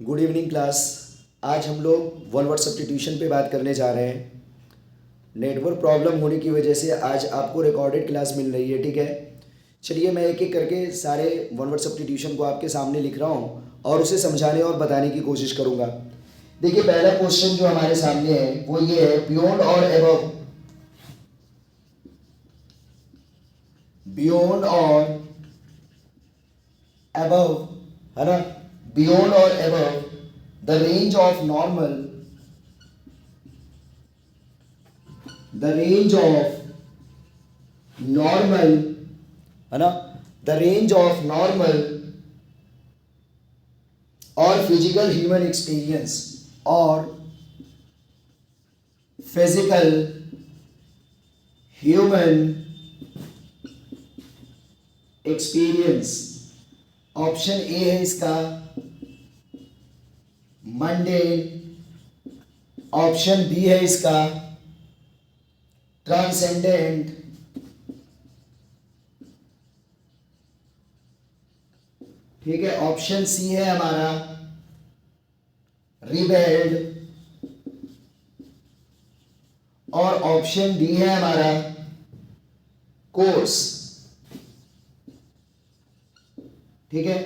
Good evening class. आज हम लोग वन वर्ड सब्स्टिट्यूशन पे बात करने जा रहे हैं। नेटवर्क प्रॉब्लम होने की वजह से आज आपको रिकॉर्डेड क्लास मिल रही है, ठीक है। चलिए मैं एक एक करके सारे वन वर्ड सब्स्टिट्यूशन को आपके सामने लिख रहा हूँ और उसे समझाने और बताने की कोशिश करूँगा। देखिए पहला क्वेश्चन जो हमारे सामने है वो ये है, बियॉन्ड और एबव। बियॉन्ड और एबव है ना। बियॉन्ड और above the range of normal, the range of normal है ना, the range of normal or physical human experience or physical human experience। Option A है इसका मंडेन, ऑप्शन बी है इसका ट्रांसेंडेंट, ठीक है। ऑप्शन सी है हमारा रिबेल्ड और ऑप्शन डी है हमारा कोर्स, ठीक है।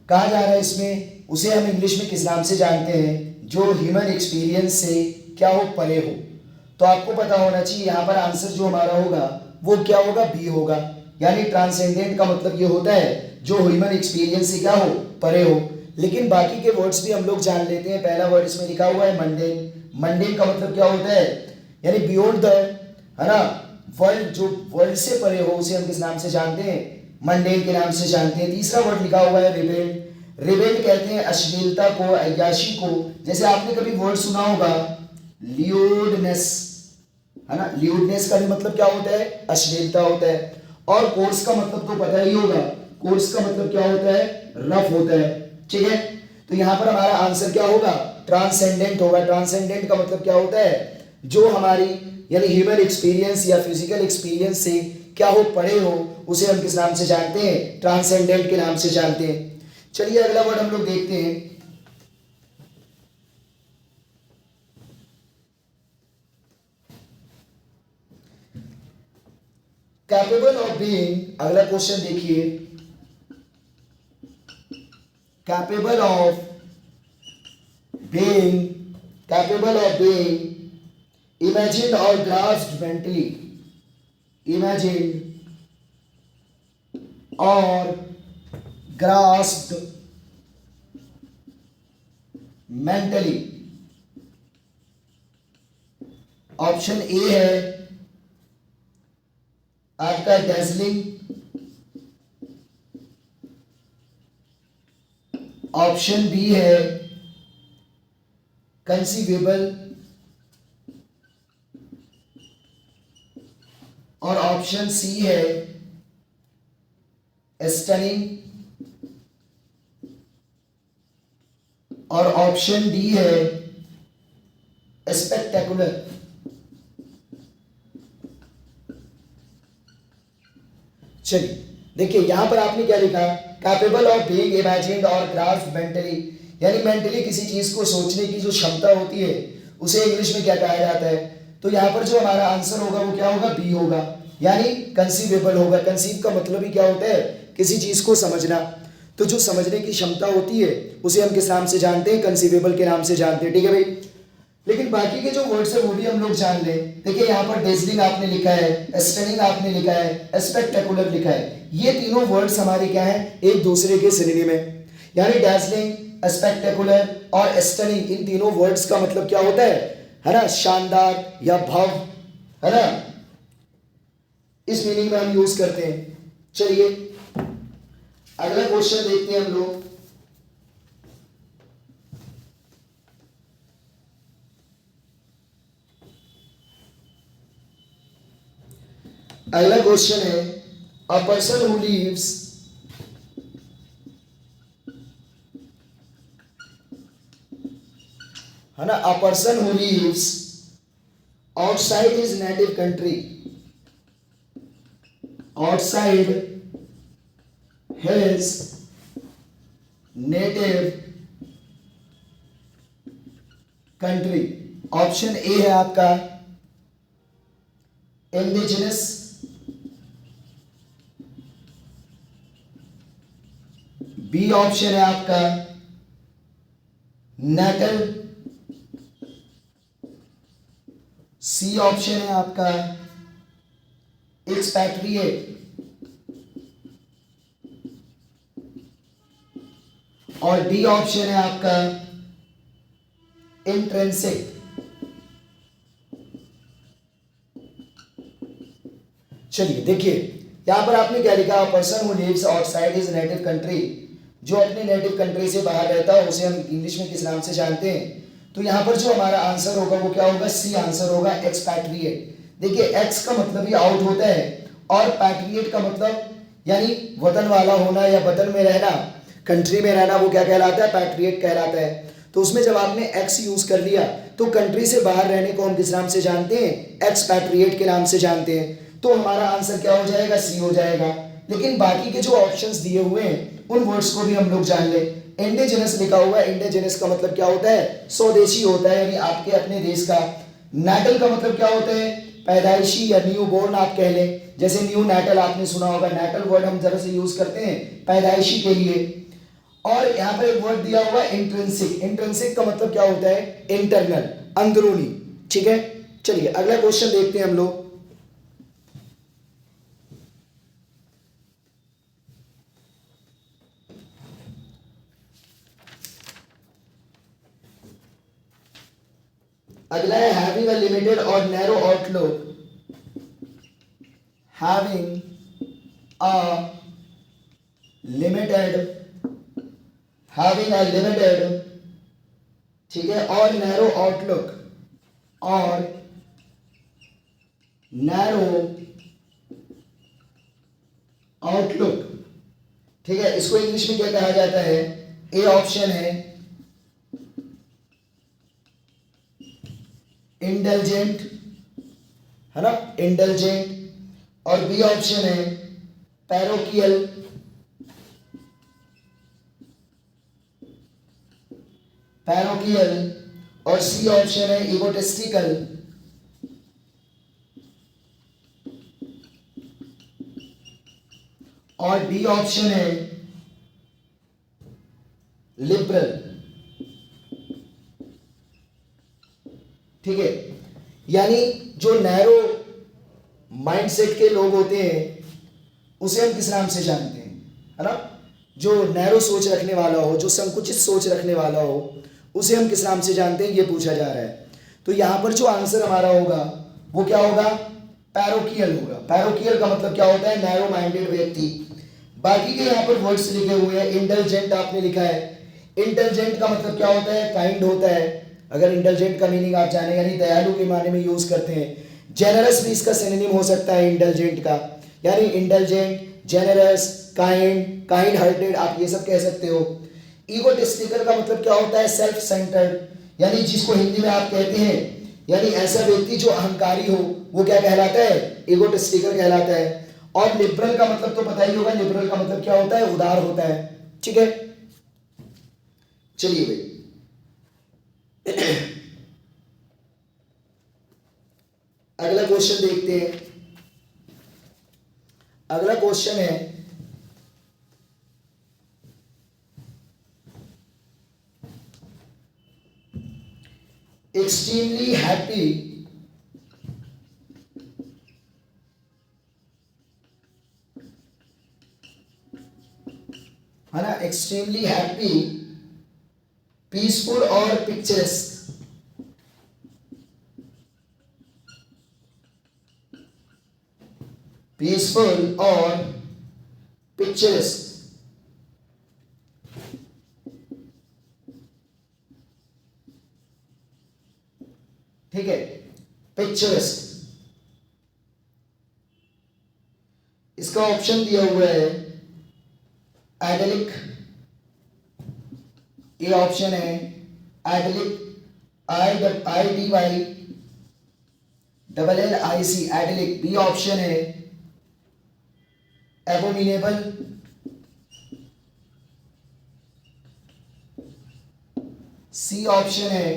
कहा जा रहा है इसमें उसे हम इंग्लिश में किस नाम से जानते हैं, जो ह्यूमन एक्सपीरियंस से क्या हो, परे हो। तो आपको पता होना चाहिए यहाँ पर आंसर जो हमारा होगा वो क्या होगा, बी होगा। यानी ट्रांसेंडेंट का मतलब ये होता है जो ह्यूमन एक्सपीरियंस से क्या हो, परे हो। लेकिन बाकी के वर्ड्स भी हम लोग जान लेते हैं। पहला वर्ड इसमें लिखा हुआ है मंडेन। मंडेन का मतलब क्या होता है, यानी बियॉन्ड द, है ना, वर्ल्ड, जो वर्ल्ड से परे हो उसे हम किस नाम से जानते हैं, मंडेन के नाम से जानते हैं। तीसरा वर्ड लिखा हुआ है रिबेल्ड। रिबेल्ड कहते हैं अश्लीलता को, अय्याशी को। जैसे आपने कभी वर्ड सुना होगा ल्यूडनेस, है ना। ल्यूडनेस का भी मतलब क्या होता है, अश्लीलता होता है। और कोर्स का मतलब तो पता ही होगा, कोर्स का मतलब क्या होता है, रफ होता है, ठीक है। तो यहां पर हमारा आंसर क्या होगा, ट्रांसेंडेंट होगा। ट्रांसेंडेंट का मतलब क्या होता है, जो हमारी यानी ह्यूमन एक्सपीरियंस या फिजिकल एक्सपीरियंस से क्या हो, परे हो, उसे हम किस नाम से जानते हैं, ट्रांसेंडेंट के नाम से जानते हैं। चलिए अगला वर्ड हम लोग देखते हैं। Capable of being. अगला क्वेश्चन देखिए, capable of being, capable of being imagined और ग्रास्प्ड मेंटली, इमेजिन्ड और ग्रास्प्ड मेंटली। ऑप्शन ए है आपका डैजलिंग, ऑप्शन बी है कंसीवेबल और ऑप्शन सी है स्टनिंग और ऑप्शन डी है स्पेक्टेकुलर। चलिए देखिए यहां पर आपने क्या लिखा, कैपेबल ऑफ बीइंग इमेजिन्ड और ग्रास्प्ड मेंटली, यानी मेंटली किसी चीज को सोचने की जो क्षमता होती है उसे इंग्लिश में क्या कहा जाता है। तो यहां पर जो हमारा आंसर होगा वो क्या होगा, बी होगा, यानी कंसीवेबल होगा। कंसीव का मतलब ही क्या होता है, किसी चीज को समझना। तो जो समझने की क्षमता होती है उसे हम किस नाम से जानते हैं, कंसीवेबल के नाम से जानते हैं, ठीक है भाई। लेकिन बाकी के जो वर्ड्स है वो भी हम लोग जान लें। देखिए यहाँ पर डेजलिंग आपने लिखा है, स्टनिंग आपने लिखा है, स्पेक्टेकुलर लिखा है। ये तीनों वर्ड्स हमारे क्या हैं, एक दूसरे के सिनोनिम है। यानी डेजलिंग, स्पेक्टेकुलर और स्टनिंग, इन तीनों वर्ड्स का मतलब क्या होता है ना, शानदार या भव्य, है ना। इस मीनिंग में हम यूज करते हैं। चलिए अगला क्वेश्चन देखते हैं हम लोग। अगला क्वेश्चन है, अ पर्सन हु लीव्स, है ना, a person who leaves outside his native country, outside his native country. Option A है आपका इंडिजिनस, बी ऑप्शन है आपका नेटल, सी ऑप्शन है आपका एक्सपैट्रिएट, और डी ऑप्शन है आपका इंट्रिंसिक। चलिए देखिए यहां पर आपने क्या लिखा, person who lives outside his native country, जो अपने नेटिव कंट्री से बाहर रहता है उसे हम इंग्लिश में किस नाम से जानते हैं। तो यहां पर जो हमारा आंसर होगा वो क्या होगा, सी आंसर होगा, एक्सपैट्रिएट। देखिए एक्स का मतलब ही आउट होता है और पैट्रिएट का मतलब यानी वतन वाला होना या वतन में रहना, कंट्री में रहना, वो क्या कहलाता है, पैट्रिएट कहलाता है। तो उसमें जब आपने एक्स यूज कर लिया तो कंट्री से बाहर रहने को हम किस नाम से जानते हैं, एक्सपैट्रिएट के नाम से जानते हैं। तो हमारा आंसर क्या हो जाएगा, सी हो जाएगा। लेकिन बाकी के जो ऑप्शंस दिए हुए हैं उन वर्ड्स को भी हम लोग जान ले। इंडिजिनस लिखा हुआ है, इंडिजिनस का मतलब क्या होता है, स्वदेशी होता है, यानी आपके अपने देश का। नेटल का मतलब क्या होता है, पैदाइशी या न्यू बोर्न आप कह लें, जैसे न्यू नेटल आपने सुना होगा, नेटल वर्ड हम जरा से यूज करते हैं पैदाइशी के लिए। और यहाँ पर एक वर्ड दिया हुआ है इंट्रिंसिक, इंट्रिंसिक का मतलब क्या होता है, इंटरनल, अंदरूनी। ठीक है, चलिए अगला क्वेश्चन देखते हैं हम लोग। अगला है हैविंग अ लिमिटेड और narrow outlook, having a limited, having a limited, ठीक है, और नैरो आउटलुक, और नैरो आउटलुक। ठीक है, इसको इंग्लिश में क्या कहा जाता है, ए ऑप्शन है इंडल्जेंट, है ना, इंडल्जेंट, और बी ऑप्शन है पैरोकियल, पैरोकियल, और सी ऑप्शन है इगोटिस्टिकल, और डी ऑप्शन है लिबरल। ठीक है, यानी जो नैरो माइंडसेट के लोग होते हैं उसे हम किस नाम से जानते हैं, है ना, जो नैरो सोच रखने वाला हो, जो संकुचित सोच रखने वाला हो, उसे हम किस नाम से जानते हैं, ये पूछा जा रहा है। तो यहां पर जो आंसर हमारा होगा वो क्या होगा, पैरोकियल होगा। पैरोकियल का मतलब क्या होता है, नैरो माइंडेड व्यक्ति। बाकी के यहाँ पर वर्ड्स लिखे हुए हैं, इंटेलिजेंट आपने लिखा है, इंटेलिजेंट का मतलब क्या होता है, काइंड होता है। अगर इंटेलिजेंट का मीनिंग आप जाने, यानी दयालु के माने में यूज करते हैं। जेनरस भी इसका सिनोनिम हो सकता है इंटेलिजेंट का, यानी intelligent, generous, kind, kind hearted, आप ये सब कह सकते हो। ईगोटिस्टिकल का मतलब क्या होता है, सेल्फ सेंटर्ड, यानी जिसको हिंदी में आप कहते हैं, यानी ऐसा व्यक्ति जो अहंकारी हो, वो क्या कहलाता है, ईगोटिस्टिकल कहलाता है। और लिबरल का मतलब तो पता ही होगा, लिबरल का मतलब क्या होता है, उदार होता है। ठीक है, चलिए भाई अगला क्वेश्चन देखते हैं। अगला क्वेश्चन है एक्सट्रीमली हैप्पी है ना, एक्सट्रीमली हैप्पी, पीसफुल और पिक्चरस्क। पीसफुल और पिक्चरस्क, ठीक है, पिक्चरस्क। इसका ऑप्शन दिया हुआ है एडलिक, ये ऑप्शन है एडलिक, IDYLLIC, एडलिक। बी ऑप्शन है एबोमिनेबल, सी ऑप्शन है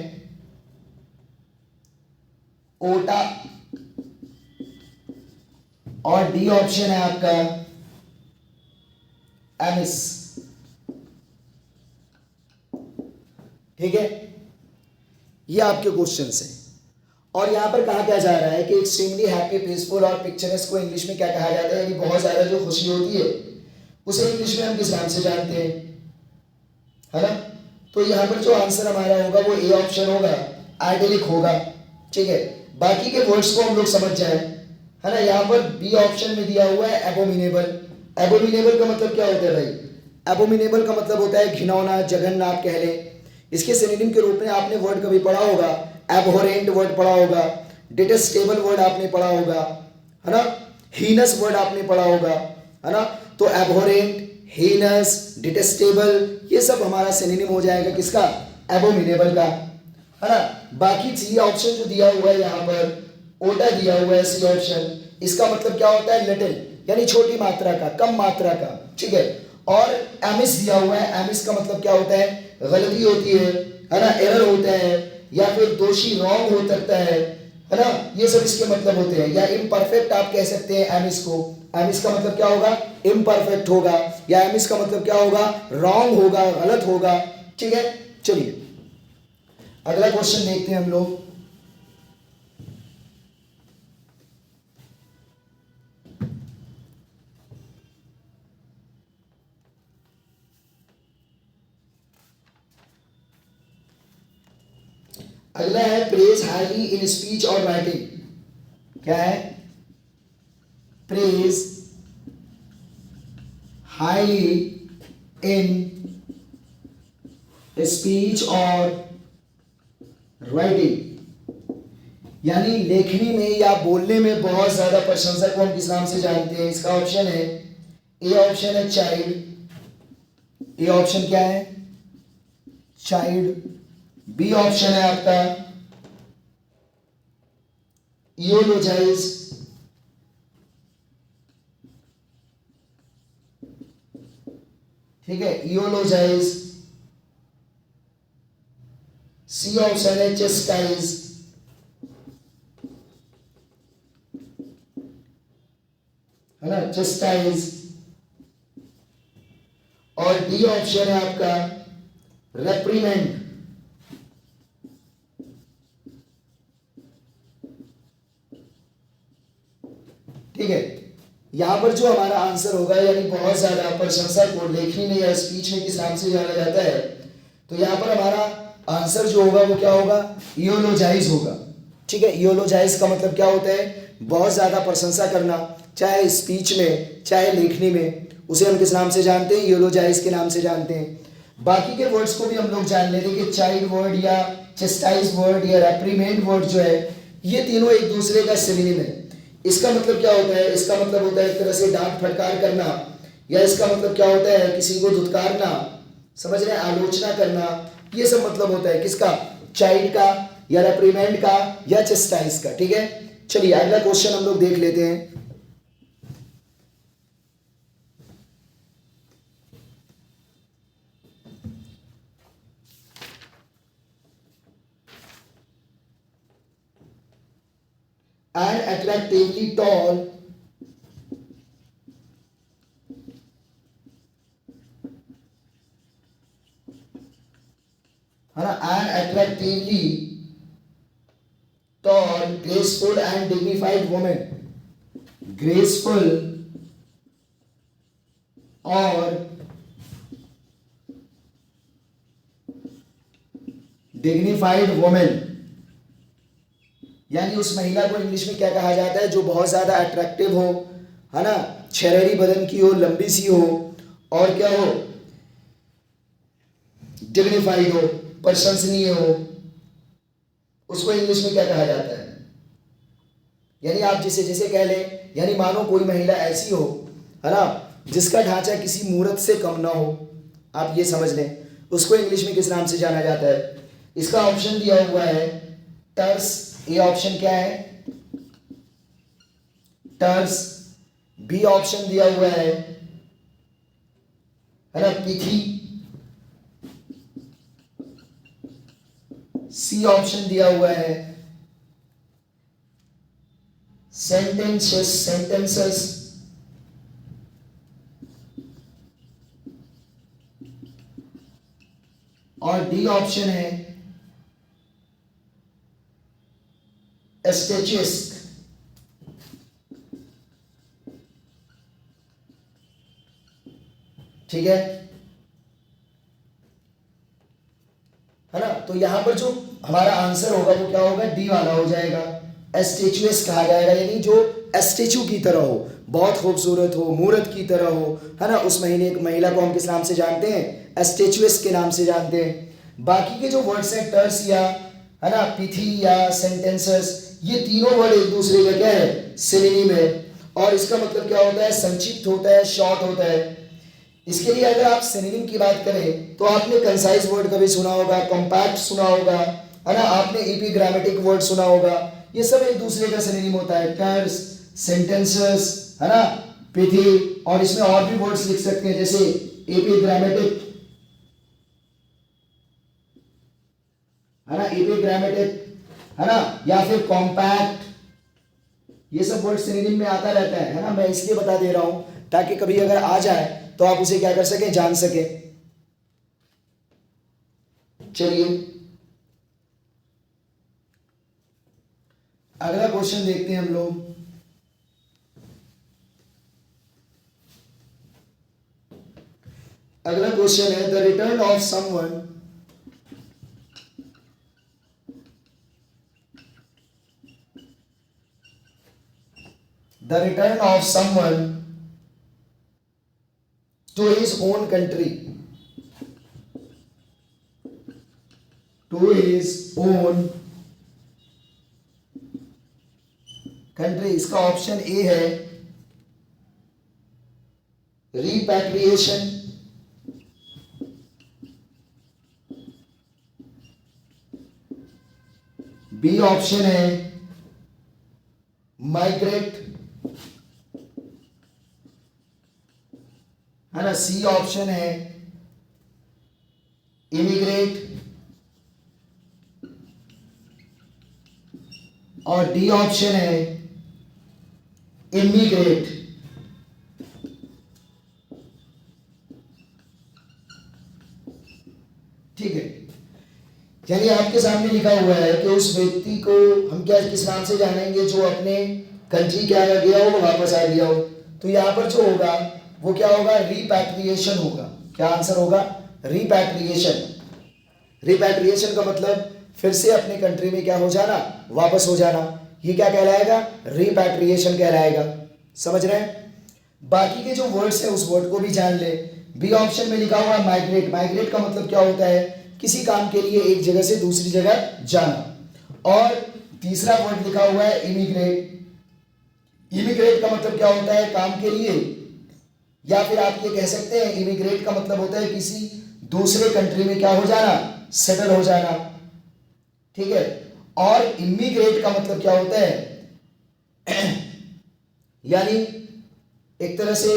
ओटा, और डी ऑप्शन है आपका एमिस। ठीक है, ये आपके क्वेश्चंस हैं। और यहां पर कहा क्या जा रहा है कि एक्सट्रीमली हैप्पी, पीसफुल और पिक्चरस्क को इंग्लिश में क्या कहा जाता है, यानी बहुत ज्यादा जो खुशी होती है उसे इंग्लिश में हम किस नाम से जानते हैं, है ना। तो यहाँ पर जो आंसर हमारा होगा वो ए ऑप्शन होगा, आइडेलिक होगा। ठीक है, बाकी के वर्ड्स को हम लोग समझ जाए, है ना। यहाँ पर बी ऑप्शन में दिया हुआ है एबोमिनेबल। एबोमिनेबल का मतलब क्या होता है भाई? एबोमिनेबल का मतलब होता है घिनौना, जघन्य आप कह लें। इसके सिनोनिम के रूप में आपने वर्ड कभी पढ़ा होगा, एबहोरेंट वर्ड पढ़ा होगा, डिटेस्टेबल वर्ड आपने पढ़ा होगा, है ना, हीनस वर्ड आपने पढ़ा होगा, है ना। तो एबहोरेंट, हीनस, डिटेस्टेबल, ये सब हमारा सिनोनिम हो जाएगा किसका? एबोमिनेबल का, है ना। बाकी सी ऑप्शन जो दिया हुआ है यहाँ पर, ओटा दिया हुआ है सी ऑप्शन, इसका मतलब क्या होता है? लिटिल, यानी छोटी मात्रा का, कम मात्रा का। ठीक है, और एमिस दिया हुआ है, एमिस का मतलब क्या होता है? गलती होती है ना, एरर होता है, या फिर दोषी, रॉन्ग हो सकता है ना, ये सब इसके मतलब होते हैं। या इम्परफेक्ट आप कह सकते हैं एमिस को। एमिस का मतलब क्या होगा? इम्परफेक्ट होगा, या एमिस का मतलब क्या होगा? रॉन्ग होगा, गलत होगा। ठीक है, चलिए अगला क्वेश्चन देखते हैं हम लोग। अगला है प्रेज हाईली इन स्पीच और राइटिंग। क्या है? प्रेज हाईली इन स्पीच और राइटिंग, यानी लेखनी में या बोलने में बहुत ज्यादा प्रशंसा को हम किस नाम से जानते हैं? इसका ऑप्शन है, ए ऑप्शन है चाइल्ड। ए ऑप्शन क्या है? चाइल्ड। बी ऑप्शन है आपका इयोलोजाइज। ठीक है, इयोलोजाइज। सी ऑप्शन है चेस्टाइज, है ना, चेस्टाइज। और डी ऑप्शन है आपका रेप्रीमेंट। ठीक है, यहां पर जो हमारा आंसर होगा, यानी बहुत ज्यादा प्रशंसा को लेखनी में या स्पीच में किस नाम से जाना जाता है, तो यहां पर हमारा आंसर जो होगा वो क्या होगा? इयोलोजाइज होगा। ठीक है, इयोलोजाइज का मतलब क्या होता है? बहुत ज्यादा प्रशंसा करना, चाहे स्पीच में चाहे लेखनी में, उसे हम किस नाम से जानते हैं? इयोलोजाइज के नाम से जानते हैं। बाकी के वर्ड्स को भी हम लोग जान लेते हैं कि चाइल्ड वर्ड या चेस्टाइज वर्ड या रेप्रीमेंड वर्ड जो है, ये तीनों एक दूसरे का सिनोनिम है। इसका मतलब क्या होता है? इसका मतलब होता है एक तरह से डांट फटकार करना, या इसका मतलब क्या होता है? किसी को धुतकारना, समझ रहे हैं, आलोचना करना, ये सब मतलब होता है किसका? चाइल्ड का, या रेप्रीमेंड का, या चेस्टाइज का। ठीक है, चलिए अगला क्वेश्चन हम लोग देख लेते हैं। And attractively tall, है ना, and attractively tall, graceful and dignified woman, graceful और dignified woman, यानी उस महिला को इंग्लिश में क्या कहा जाता है? जो बहुत ज्यादा अट्रैक्टिव हो, है ना, छरेरी बदन की हो, लंबी सी हो, और क्या हो? डिग्निफाइड हो, प्रशंसनीय हो, उसको इंग्लिश में क्या कहा जाता है? यानी आप जिसे जिसे कह लें, यानी मानो कोई महिला ऐसी हो, है ना, जिसका ढांचा किसी मूर्त से कम ना हो, आप ये समझ लें, उसको इंग्लिश में किस नाम से जाना जाता है? इसका ऑप्शन दिया हुआ है टर्स। ए ऑप्शन क्या है? टर्स। बी ऑप्शन दिया हुआ है ना, पिथी। सी ऑप्शन दिया हुआ है सेंटेंसेस और डी ऑप्शन है स्टैच्यूएस्क। ठीक है ना। तो यहां पर जो हमारा आंसर होगा वो क्या होगा, डी वाला हो जाएगा। स्टैच्यूएस्क कहा जाएगा, यानी जो स्टेचू की तरह हो, बहुत खूबसूरत हो, मूर्त की तरह हो, है ना। उस महीने एक महिला को हम किस नाम से जानते हैं, स्टैच्यूएस्क के नाम से जानते हैं। बाकी के जो वर्ड्स हैं टर्स या है ना पिथी या सेंटेंसेस, ये तीनों वर्ड एक दूसरे का क्या है, सिनोनिम है। और इसका मतलब क्या होता है, संक्षिप्त होता है, शॉर्ट होता है। इसके लिए अगर आप सिनोनिम की बात करें तो आपने कंसाइज वर्ड कभी सुना होगा, कॉम्पैक्ट सुना होगा, है ना। आपने एपिग्रामेटिक वर्ड सुना होगा। ये सब एक दूसरे का सिनोनिम होता है, टर्स, सेंटेंसेस, है ना, पिथी। और इसमें और भी वर्ड्स लिख सकते हैं जैसे एपिग्रामेटिक, है ना, एपिग्रामेटिक, है ना, या फिर कॉम्पैक्ट। ये सब वर्ड सिनोनिम में आता रहता है ना। मैं इसलिए बता दे रहा हूं ताकि कभी अगर आ जाए तो आप उसे क्या कर सके, जान सके। चलिए अगला क्वेश्चन देखते हैं हम लोग। अगला क्वेश्चन है the return of someone to his own country, to his own country। इसका ऑप्शन ए है रिपैट्रिएशन, बी ऑप्शन है माइग्रेट, है ना, सी ऑप्शन है इमिग्रेट और डी ऑप्शन है इमिग्रेट। ठीक है, यानी आपके सामने लिखा हुआ है कि उस व्यक्ति को हम क्या किस नाम से जानेंगे, जो अपने कंट्री क्या गया हो, वो वापस आ गया हो। तो यहां पर जो होगा वो क्या होगा, रिपैट्रिएशन होगा। क्या आंसर होगा, रिपैट्रिएशन। रिपैट्रिएशन का मतलब फिर से अपने कंट्री में क्या हो जाना, वापस हो जाना। ये क्या कहलाएगा, रिपैट्रिएशन कहलाएगा। समझ रहे हैं। बाकी के जो वर्ड्स है उस वर्ड को भी जान ले। बी ऑप्शन में लिखा हुआ है माइग्रेट। माइग्रेट का मतलब क्या होता है, किसी काम के लिए एक जगह से दूसरी जगह जाना। और तीसरा वर्ड लिखा हुआ है इमिग्रेट। इमिग्रेट का मतलब क्या होता है, काम के लिए, या फिर आप ये कह सकते हैं इमिग्रेट का मतलब होता है किसी दूसरे कंट्री में क्या हो जाना, सेटल हो जाना। ठीक है। और इमिग्रेट का मतलब क्या होता है यानी एक तरह से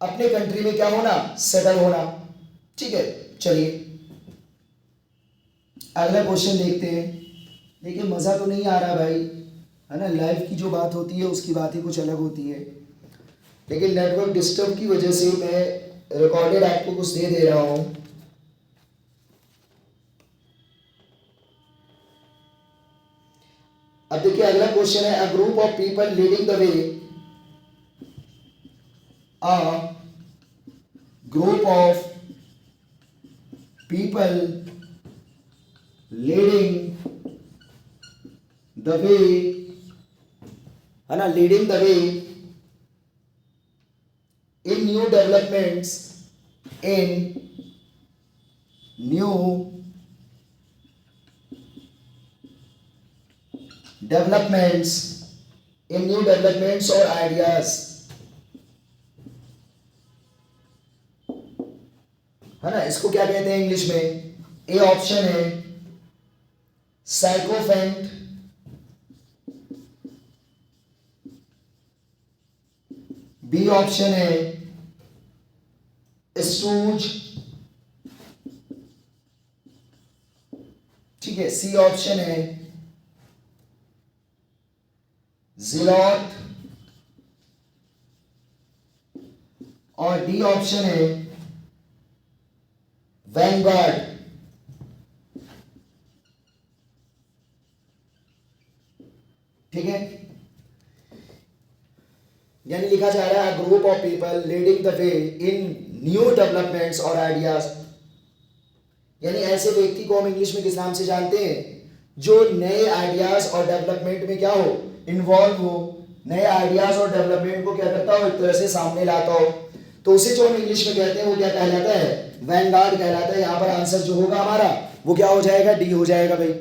अपने कंट्री में क्या होना, सेटल होना। ठीक है, चलिए अगला क्वेश्चन देखते हैं। देखिए मजा तो नहीं आ रहा भाई, है ना। लाइव की जो बात होती है उसकी बात ही कुछ अलग होती है, लेकिन नेटवर्क डिस्टर्ब की वजह से मैं रिकॉर्डेड आपको कुछ दे रहा हूं। अब देखिए अगला क्वेश्चन है, a group of people leading the way, a group of people leading the way, है ना, leading the way in new developments or ideas, है ना। इसको क्या कहते हैं इंग्लिश में, ए ऑप्शन है साइकोफेंट, बी ऑप्शन है स्टूज, ठीक है, सी ऑप्शन है ऑप्शन है वैनगार्ड। ठीक है, यानी लिखा जा रहा है group of people leading the way in new developments और आइडियाज। यानी ऐसे व्यक्ति को हम इंग्लिश में किस नाम से जानते हैं, जो नए आइडियाज और डेवलपमेंट में क्या हो, इन्वॉल्व हो, नए आइडियाज और डेवलपमेंट को क्या करता हो, एक तरह से सामने लाता हो, तो उसे जो हम इंग्लिश में कहते हैं वो क्या कहलाता है, वैनगार्ड कहलाता है। यहाँ पर आंसर जो होगा हमारा वो क्या हो जाएगा, डी हो जाएगा भाई।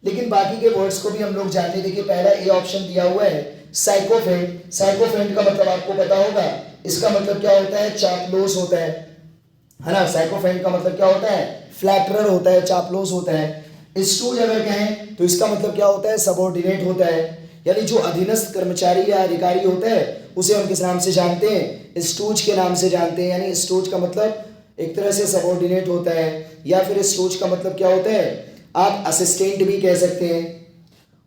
लेकिन बाकी के वर्ड्स को भी हम लोग जानते। देखिए पहला ए ऑप्शन दिया हुआ है साइकोफेंट। साइकोफेंट का मतलब आपको पता होगा, इसका मतलब क्या होता है, चापलूस होता है ना। साइकोफेंट का मतलब क्या होता है, फ्लैटरर होता है, चापलूस होता है। स्टूज अगर कहें तो इसका मतलब क्या होता है, सबऑर्डिनेट होता है, यानी जो अधीनस्थ कर्मचारी या अधिकारी होता है उसे हम किस नाम से जानते हैं, स्टूज के नाम से जानते हैं। यानी स्टूज का मतलब एक तरह से सबऑर्डिनेट होता है, या फिर स्टूज का मतलब क्या होता है, आप असिस्टेंट भी कह सकते हैं।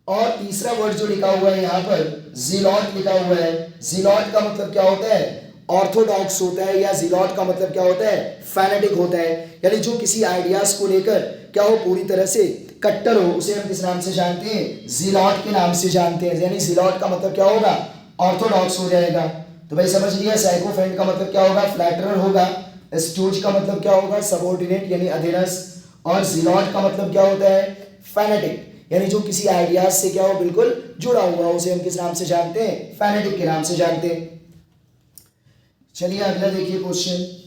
और तीसरा वर्ड जो लिखा हुआ है यहाँ पर जिलॉट लिखा हुआ है। जिलॉट का मतलब क्या होता है, ऑर्थोडॉक्स होता है, या जिलॉट का मतलब क्या होता है, फैनेटिक होता है। यानी जो किसी आइडियाज को लेकर क्या हो, पूरी तरह से कट्टर हो, उसे हम किस नाम से जानते हैं, जिलॉट के नाम से जानते हैं। यानी जिलॉट का मतलब क्या होगा, ऑर्थोडॉक्स हो जाएगा। तो भाई समझ लिया, साइकोफेंट का मतलब क्या होगा, फ्लैटरर होगा। स्टूज का मतलब क्या होगा, सबऑर्डिनेट यानी अधीनस्थ। और जिलॉट का मतलब क्या होता है, फैनेटिक, यानी जो किसी आइडियाज से क्या हो, बिल्कुल जुड़ा हुआ, उसे हम किस नाम से जानते हैं, फैनेटिक के नाम से जानते हैं। चलिए अगला देखिए क्वेश्चन।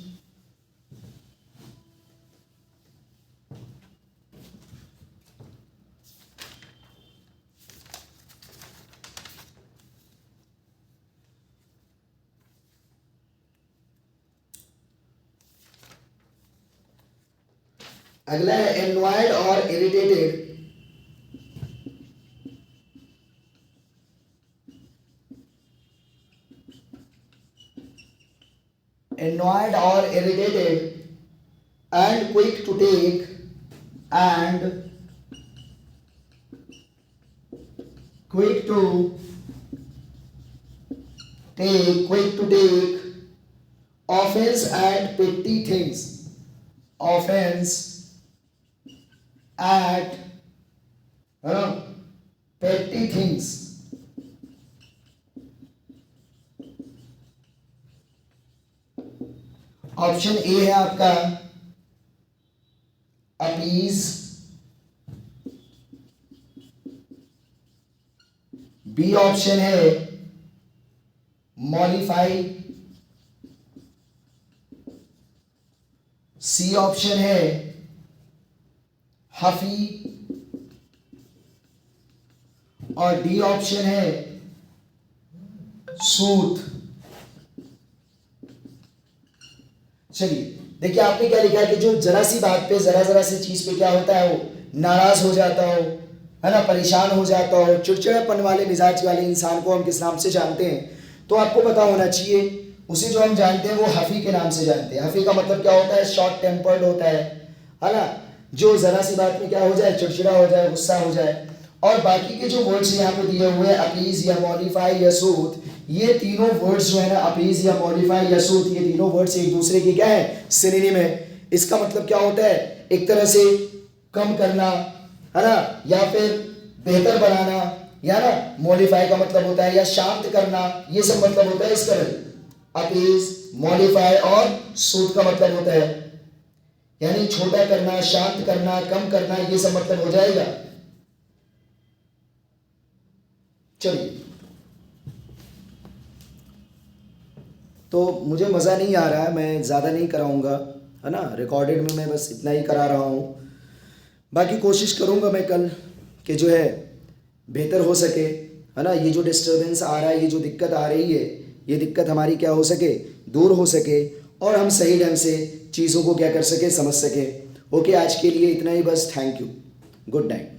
अगला है एनॉयड और irritated. annoyed or irritated and quick to take offense at petty things, offense at petty things। Option A है आपका अपीज, बी ऑप्शन है मॉडिफाई, सी ऑप्शन है हफी, और डी ऑप्शन है सूथ। चलिए देखिए आपने क्या लिखा है कि जो जरा सी बात पे, जरा सी चीज पे क्या होता है, वो नाराज हो जाता हो, है ना, परेशान हो जाता हो, चिड़चिड़ापन वाले मिजाज वाले इंसान को हम किस नाम से जानते हैं। तो आपको पता होना चाहिए, उसे जो हम जानते हैं वो हफी के नाम से जानते हैं। हफी का मतलब क्या होता है, शॉर्ट टेम्पर्ड होता है ना, जो जरा सी बात में क्या हो जाए, चिड़चिड़ा हो जाए, गुस्सा हो जाए। और बाकी के जो वर्ड्स यहाँ पे दिए हुए हैं, अपीज या मॉडिफाई या सूथ, ये तीनों वर्ड्स जो है ना, अपीज या मॉडिफाई या सूथ, ये तीनों वर्ड्स एक दूसरे की क्या है, सिनोनिम है। इसका मतलब क्या होता है, एक तरह से कम करना, है ना, या फिर बेहतर बनाना, या ना मॉडिफाई का मतलब होता है या शांत करना, ये सब मतलब होता है इसका। अपीज, मॉडिफाई और सूथ का मतलब होता है यानी छोटा करना, शांत करना, कम करना, ये सब मतलब हो जाएगा। चलिए, तो मुझे मज़ा नहीं आ रहा है, मैं ज़्यादा नहीं कराऊंगा, है ना, रिकॉर्डेड में मैं बस इतना ही करा रहा हूँ। बाकी कोशिश करूँगा मैं कल कि जो है बेहतर हो सके, है ना। ये जो डिस्टर्बेंस आ रहा है, ये जो दिक्कत आ रही है, ये दिक्कत हमारी क्या हो सके, दूर हो सके, और हम सही ढंग से चीज़ों को क्या कर सके, समझ सके। ओके, आज के लिए इतना ही बस। Thank you, good night.